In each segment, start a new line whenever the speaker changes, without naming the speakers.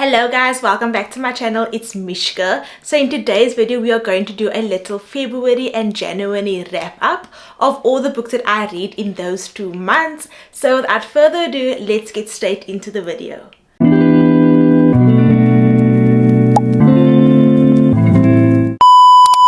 Hello guys, welcome back to my channel. It's Mishka. So in today's video we are going to do a little February and January wrap up of all the books that I read in those 2 months. So without further ado, let's get straight into the video.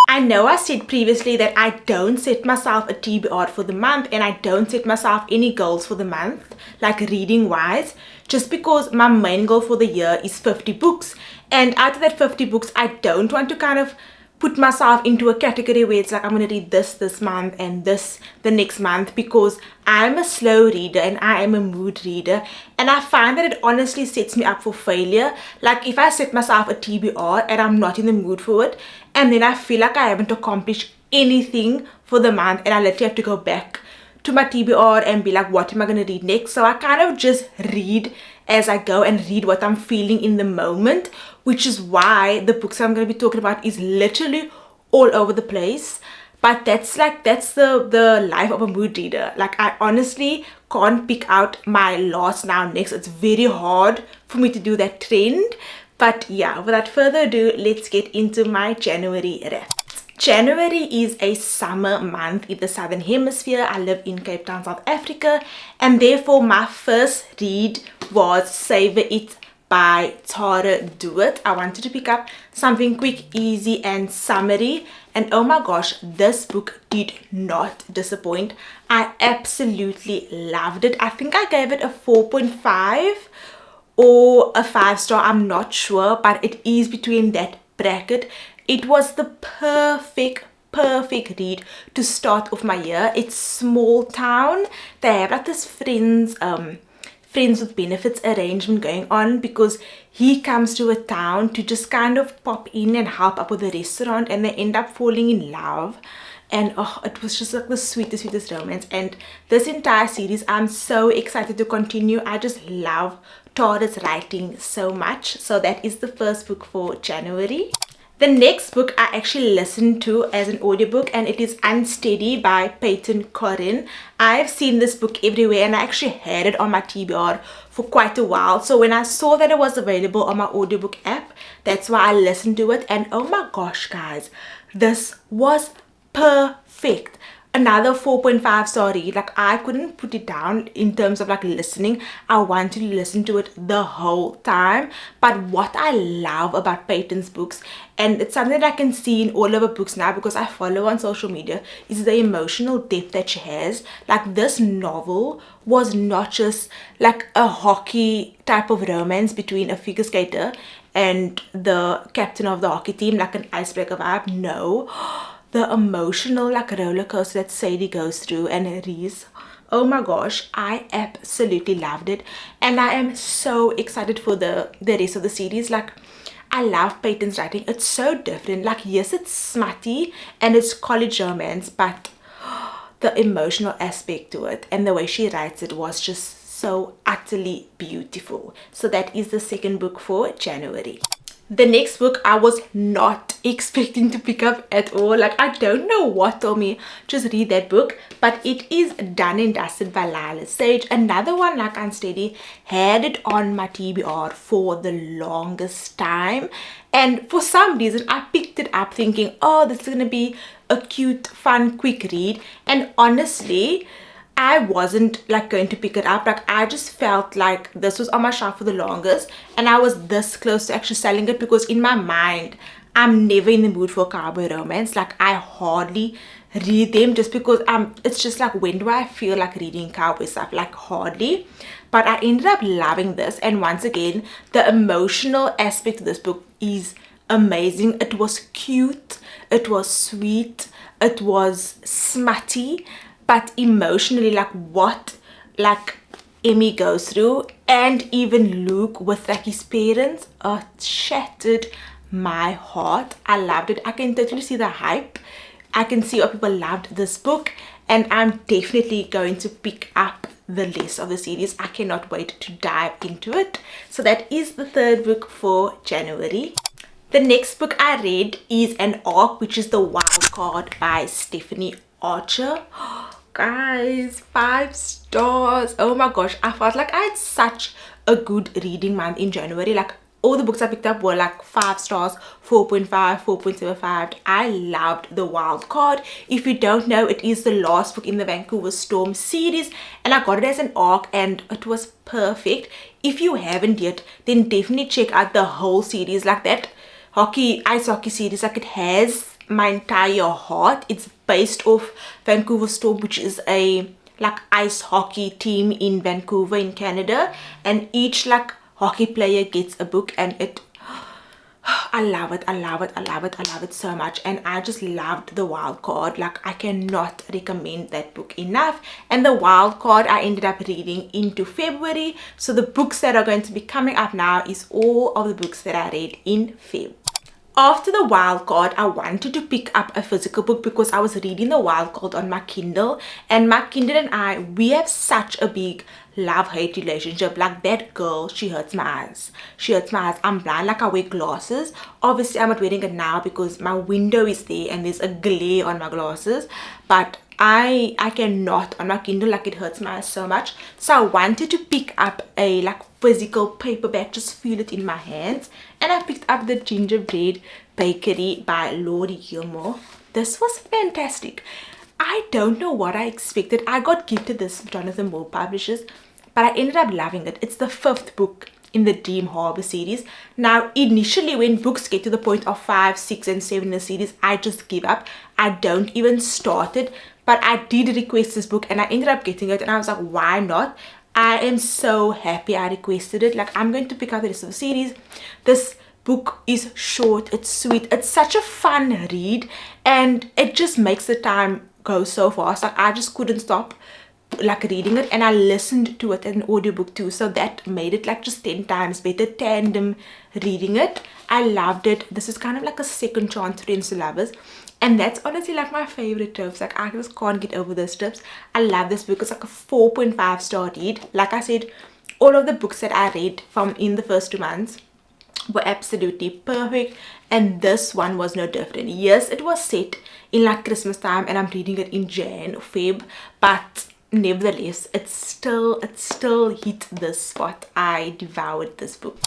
I know I said previously that I don't set myself a TBR for the month and I don't set myself any goals for the month, like reading wise, just because my main goal for the year is 50 books, and out of that 50 books I don't want to kind of put myself into a category where it's like I'm going to read this month and this the next month, because I'm a slow reader and I am a mood reader, and I find that it honestly sets me up for failure. Like if I set myself a TBR and I'm not in the mood for it, and then I feel like I haven't accomplished anything for the month, and I literally have to go back to my TBR and be like, what am I going to read next? So I kind of just read as I go and read what I'm feeling in the moment, which is why the books I'm going to be talking about is literally all over the place. But that's the life of a mood reader. Like I honestly can't pick out my last, now, next. It's very hard for me to do that trend. But yeah, without further ado, let's get into my January wrap. January is a summer month in the Southern Hemisphere. I live in Cape Town, South Africa, and therefore my first read was Savor It by Tara Dewitt. I wanted to pick up something quick, easy and summery, and oh my gosh, this book did not disappoint. I absolutely loved it. I think I gave it a 4.5 or a 5-star, I'm not sure, but it is between that bracket. It was the perfect read to start off my year. It's small town. They have like this friends with benefits arrangement going on, because he comes to a town to just kind of pop in and help up with the restaurant, and they end up falling in love. And oh, it was just like the sweetest romance. And this entire series I'm so excited to continue. I just love Tara's writing so much. So that is the first book for January. The next book I actually listened to as an audiobook, and it is Unsteady by Peyton Corin. I've seen this book everywhere, and I actually had it on my TBR for quite a while. So when I saw that it was available on my audiobook app, that's why I listened to it. And oh my gosh guys, this was perfect. Another 4.5-star read. Like I couldn't put it down in terms of like listening. I wanted to listen to it the whole time. But what I love about Peyton's books, and it's something that I can see in all of her books now because I follow on social media, is the emotional depth that she has. Like this novel was not just like a hockey type of romance between a figure skater and the captain of the hockey team, like an icebreaker vibe. No, the emotional like roller coaster that Sadie goes through and Reese, oh my gosh, I absolutely loved it, and I am so excited for the rest of the series. Like I love Peyton's writing. It's so different. Like yes, it's smutty and it's college romance, but the emotional aspect to it and the way she writes it was just so utterly beautiful. So that is the second book for January. The next book I was not expecting to pick up at all. Like I don't know what told me just read that book, but it is Done and Dusted by Lila Sage. Another one like Unsteady. Had it on my TBR for the longest time, and for some reason I picked it up thinking, oh, this is gonna be a cute, fun, quick read, and honestly I wasn't like going to pick it up. Like I just felt like this was on my shelf for the longest, and I was this close to actually selling it, because in my mind I'm never in the mood for cowboy romance. Like I hardly read them, just because it's just like, when do I feel like reading cowboy stuff? Like hardly. But I ended up loving this, and once again the emotional aspect of this book is amazing. It was cute, it was sweet, it was smutty, but emotionally, like what like Emmy goes through, and even Luke with like his parents, shattered my heart. I loved it. I can totally see the hype. I can see why people loved this book, and I'm definitely going to pick up the rest of the series. I cannot wait to dive into it. So that is the third book for January. The next book I read is an arc, which is The Wild Card by Stephanie Archer. Guys, 5 stars. Oh my gosh, I felt like I had such a good reading month in January. Like all the books I picked up were like 5 stars, 4.5, 4.75. I loved The Wild Card. If you don't know, it is the last book in the Vancouver Storm series, and I got it as an ARC and it was perfect. If you haven't yet, then definitely check out the whole series. Like that ice hockey series, like it has my entire heart. It's based off Vancouver Storm, which is a like ice hockey team in Vancouver in Canada, and each like hockey player gets a book, and I love it. I love it so much. And I just loved The Wild Card. Like I cannot recommend that book enough. And The Wild Card I ended up reading into February, so the books that are going to be coming up now is all of the books that I read in Feb. After The Wild Card, I wanted to pick up a physical book because I was reading The Wild Card on my Kindle, and my Kindle and we have such a big love-hate relationship. Like that girl, she hurts my eyes. I'm blind, like I wear glasses. Obviously I'm not wearing it now because my window is there and there's a glare on my glasses, but I cannot on my Kindle, like it hurts my eyes so much. So I wanted to pick up a like physical paperback, just feel it in my hands, and I picked up The Gingerbread Bakery by Laurie Gilmore. This was fantastic. I don't know what I expected. I got gifted this Jonathan Moore Publishers, but I ended up loving it. It's the 5th book in the Dream Harbor series. Now initially when books get to the point of 5, 6 and 7 in the series, I just give up. I don't even start it, but I did request this book and I ended up getting it, and I was like, why not? I am so happy I requested it. Like I'm going to pick up the rest of the series. This book is short, it's sweet, it's such a fun read, and it just makes the time go so fast. Like I just couldn't stop like reading it, and I listened to it in an audiobook too, so that made it like just 10 times better. Tandem reading it, I loved it. This is kind of like a second chance friends to lovers, and that's honestly like my favorite tropes. Like I just can't get over those tropes. I love this book. It's like a 4.5 star read. Like I said, all of the books that I read from in the first 2 months were absolutely perfect, and this one was no different. Yes, it was set in like Christmas time and I'm reading it in Jan or Feb, but nevertheless it still hit the spot. I devoured this book.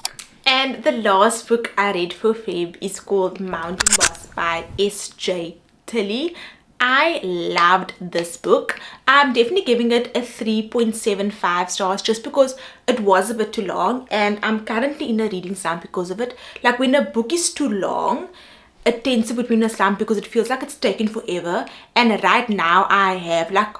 And the last book I read for Feb is called Mountain Boss by S.J. Tilly. I loved this book. I'm definitely giving it a 3.75 stars just because it was a bit too long, and I'm currently in a reading slump because of it. Like when a book is too long, it tends to put me in a slump because it feels like it's taken forever. And right now I have like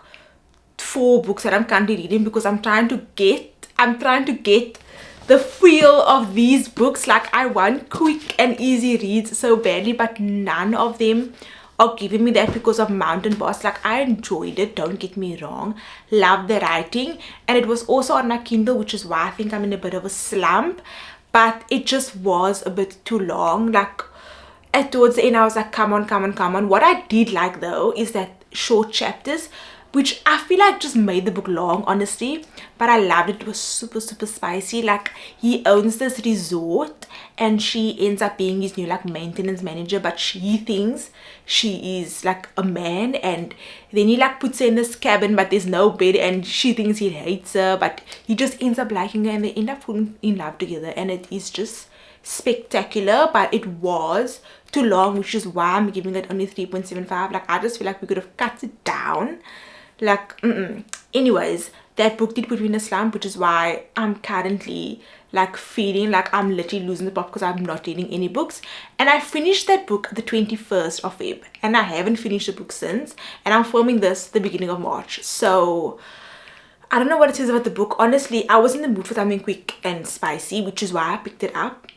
4 books that I'm currently reading because I'm trying to get the feel of these books. Like I want quick and easy reads so badly, but none of them are giving me that because of Mountain Boss. Like I enjoyed it, don't get me wrong, loved the writing, and it was also on my Kindle, which is why I think I'm in a bit of a slump, but it just was a bit too long. Like towards the end I was like, come on. What I did like though is that short chapters, which I feel like just made the book long, honestly, but I loved it. It was super spicy. Like he owns this resort and she ends up being his new like maintenance manager, but she thinks she is like a man, and then he like puts her in this cabin but there's no bed, and she thinks he hates her, but he just ends up liking her and they end up falling in love together, and it is just spectacular. But it was too long, which is why I'm giving it only 3.75. like I just feel like we could have cut it down. Like anyways, that book did put me in a slump, which is why I'm currently like feeling like I'm literally losing the plot because I'm not reading any books. And I finished that book the 21st of Feb, and I haven't finished the book since, and I'm filming this the beginning of March, so I don't know what it is about the book. Honestly, I was in the mood for something quick and spicy, which is why I picked it up.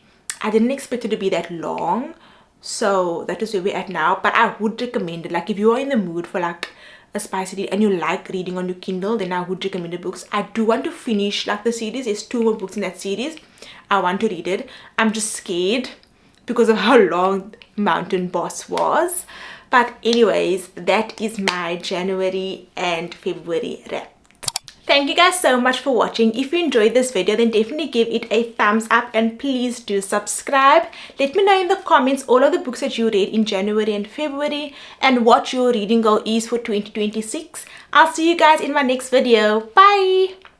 I didn't expect it to be that long, so that is where we're at now. But I would recommend it. Like if you are in the mood for like a spicy read and you like reading on your Kindle, then I would recommend the books. I do want to finish like the series. There's 2 more books in that series. I want to read it. I'm just scared because of how long Mountain Boss was. But anyways, that is my January and February wrap. Thank you guys so much for watching. If you enjoyed this video, then definitely give it a thumbs up and please do subscribe. Let me know in the comments all of the books that you read in January and February and what your reading goal is for 2026. I'll see you guys in my next video. Bye!